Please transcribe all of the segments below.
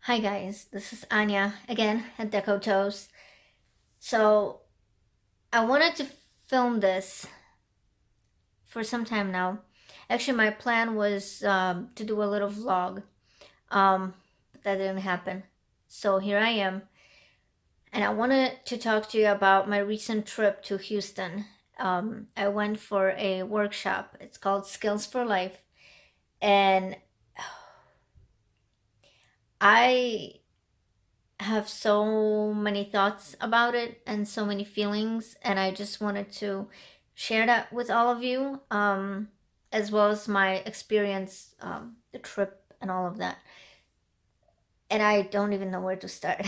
Hi guys, this is Anya again at DecoToes. So I wanted to film this for some time now. Actually, my plan was to do a little vlog, but that didn't happen. So here I am, and I wanted to talk to you about my recent trip to Houston. I went for a workshop. It's called Skills for Life, and I have so many thoughts about it and so many feelings, and I just wanted to share that with all of you, as well as my experience, the trip and all of that. And I don't even know where to start.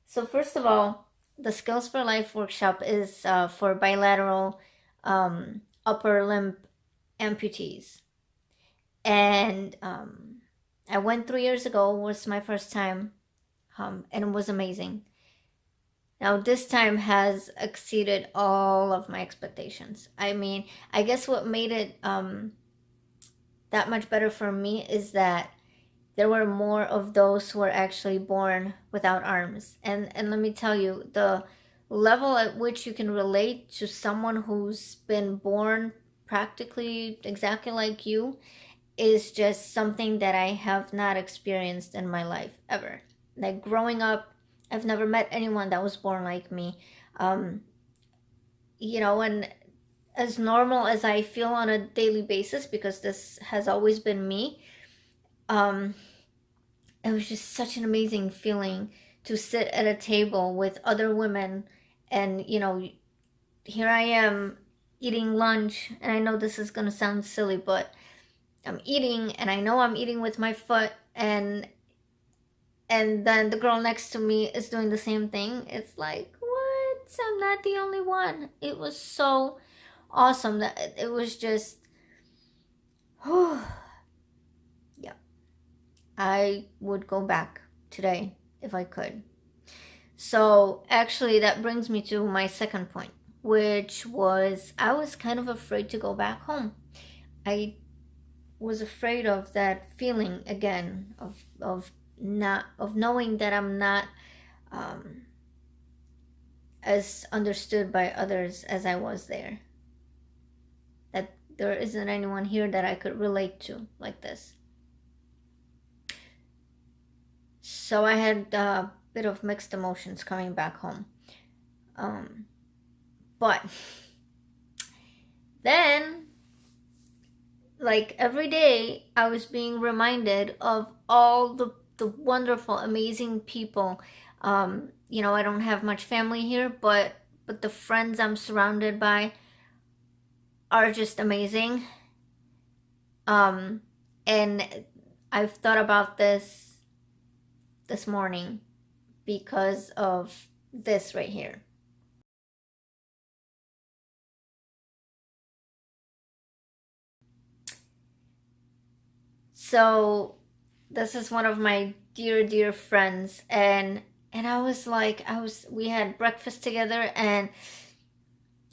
So first of all, the Skills for Life workshop is for bilateral upper limb amputees. And I went 3 years ago, was my first time, and it was amazing. Now, this time has exceeded all of my expectations. I mean, I guess what made it that much better for me is that there were more of those who were actually born without arms. And let me tell you, the level at which you can relate to someone who's been born practically exactly like you is just something that I have not experienced in my life ever. Like growing up, I've never met anyone that was born like me. Um, and as normal as I feel on a daily basis, because this has always been me, um, it was just such an amazing feeling to sit at a table with other women. And, here I am eating lunch. And I know this is going to sound silly, but I'm eating, and I know I'm eating with my foot, and then the girl next to me is doing the same thing. It's like, what? I'm not the only one. It was so awesome that it was just, yeah. I would go back today if I could. So actually, that brings me to my second point, which was I was kind of afraid to go back home. I was afraid of that feeling again of knowing that I'm not um, as understood by others as I was there. That there isn't anyone here that I could relate to like this. So I had a bit of mixed emotions coming back home. But then, like every day, I was being reminded of all the wonderful, amazing people. I don't have much family here, but the friends I'm surrounded by are just amazing. And I've thought about this morning because of this right here. So this is one of my dear friends, and we had breakfast together, and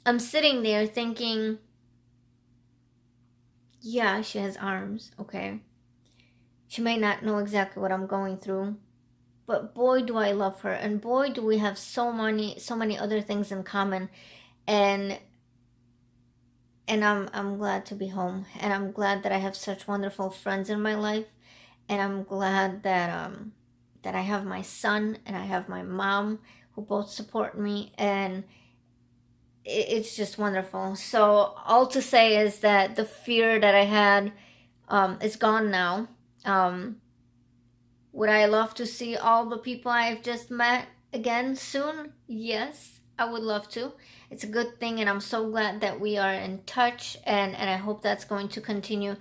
I'm sitting there thinking, yeah, she has arms, okay. She may not know exactly what I'm going through, but boy do I love her, and boy do we have so many other things in common. And and I'm glad to be home, and I'm glad that I have such wonderful friends in my life, and I'm glad that I have my son and I have my mom who both support me, and it's just wonderful. So all to say is that the fear that I had is gone now. Would I love to see all the people I've just met again soon? Yes, I would love to. It's a good thing, and I'm so glad that we are in touch, and I hope that's going to continue,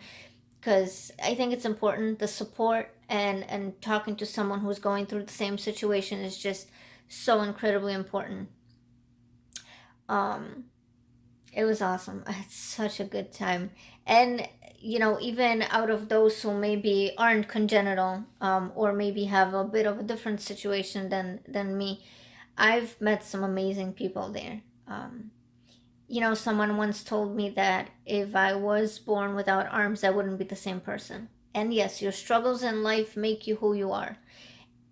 because I think it's important. The support and talking to someone who's going through the same situation is just so incredibly important. Um, it was awesome. I had such a good time. And, even out of those who maybe aren't congenital, or maybe have a bit of a different situation than me, I've met some amazing people there. Someone once told me that if I was born without arms, I wouldn't be the same person. And yes, your struggles in life make you who you are.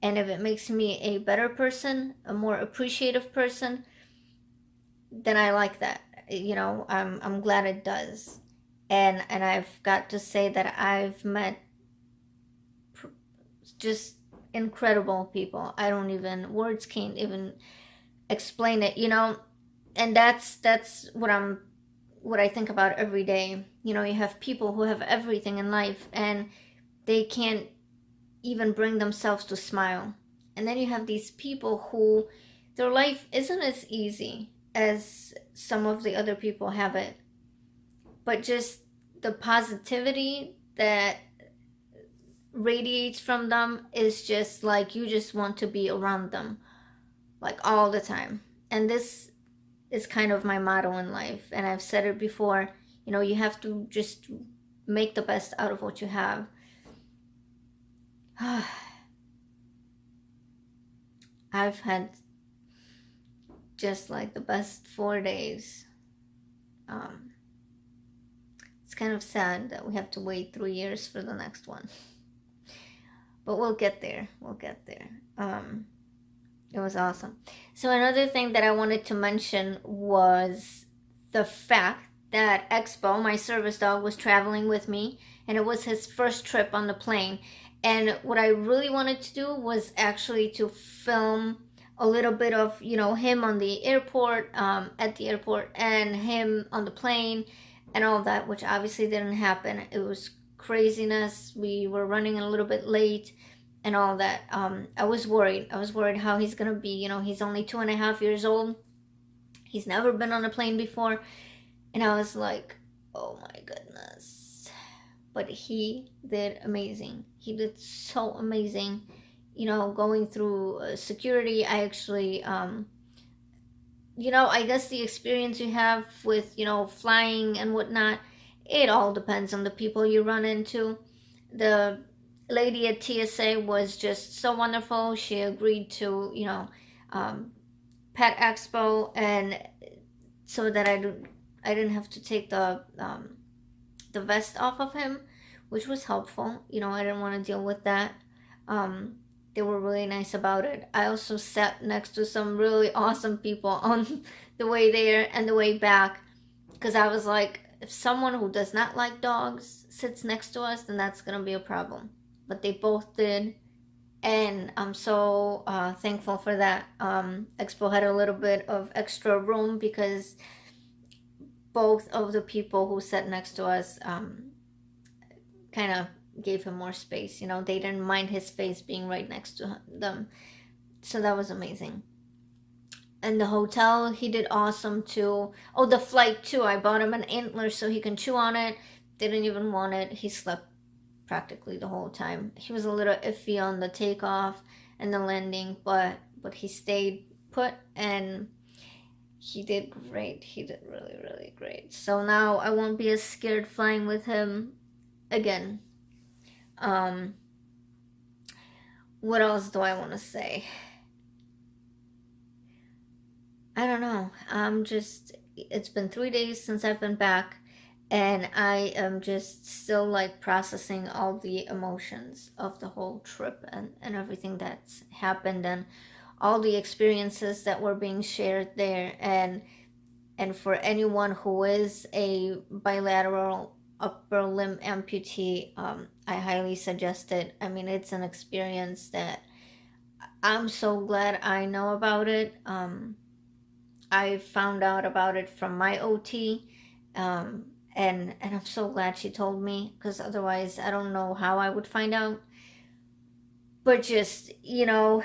And if it makes me a better person, a more appreciative person, then I like that. You know, I'm glad it does. And I've got to say that I've met just incredible people. I don't even, words can't even explain it, you know. And that's what I think about every day. You know, you have people who have everything in life and they can't even bring themselves to smile. And then you have these people who their life isn't as easy as some of the other people have it, but just the positivity that radiates from them is just like you just want to be around them like all the time. And this is kind of my motto in life, and I've said it before. You know, you have to just make the best out of what you have. I've had just like the best 4 days. It's kind of sad that we have to wait 3 years for the next one, but we'll get there. We'll get there. It was awesome. So another thing that I wanted to mention was the fact that Expo, my service dog, was traveling with me, and it was his first trip on the plane. And what I really wanted to do was actually to film a little bit of, you know, him on the airport, at the airport, and him on the plane and all that, which obviously didn't happen. It was craziness. We were running a little bit late and all that. I was worried. I was worried how he's gonna be. You know, he's only 2.5 years old. He's never been on a plane before. And I was like, oh my goodness. But he did amazing. He did so amazing. You know, going through security, I actually, you know, I guess the experience you have with, you know, flying and whatnot, it all depends on the people you run into. The lady at TSA was just so wonderful. She agreed to, you know, pet Expo, and so that I didn't have to take the vest off of him, which was helpful. You know, I didn't want to deal with that. They were really nice about it. I also sat next to some really awesome people on the way there and the way back, because I was like, if someone who does not like dogs sits next to us, then that's gonna be a problem. But they both did, and I'm so thankful for that. Expo had a little bit of extra room because both of the people who sat next to us kind of gave him more space. You know, they didn't mind his face being right next to them. So that was amazing. And the hotel, he did awesome too. Oh, the flight too. I bought him an antler so he can chew on it. Didn't even want it. He slept practically the whole time. He was a little iffy on the takeoff and the landing, but he stayed put, and he did great. He did really, really great. So now I won't be as scared flying with him again. What else do I want to say? I don't know. It's been 3 days since I've been back, and I am just still like processing all the emotions of the whole trip and everything that's happened, and all the experiences that were being shared there. And for anyone who is a bilateral upper limb amputee, I highly suggest it. I mean, it's an experience that I'm so glad I know about it. I found out about it from my OT, and I'm so glad she told me, because otherwise I don't know how I would find out. But just, you know,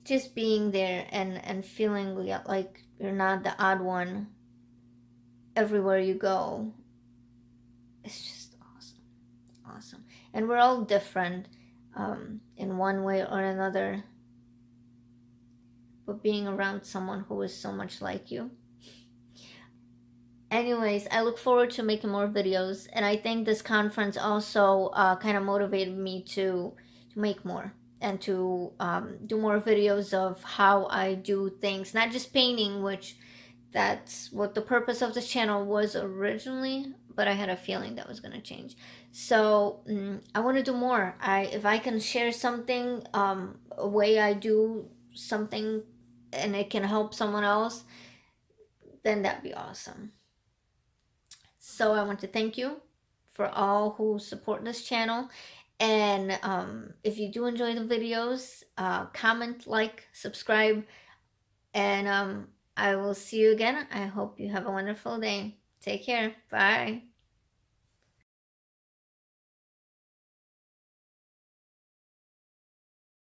just being there and feeling like you're not the odd one everywhere you go, it's just awesome. And we're all different, in one way or another, but being around someone who is so much like you. Anyways, I look forward to making more videos, and I think this conference also kind of motivated me to make more, and to do more videos of how I do things, not just painting, which that's what the purpose of this channel was originally, but I had a feeling that was going to change. So I want to do more. If I can share something, a way I do something, and it can help someone else, then that'd be awesome. So I want to thank you for all who support this channel. And if you do enjoy the videos, comment, like, subscribe, and I will see you again. I hope you have a wonderful day. Take care. Bye.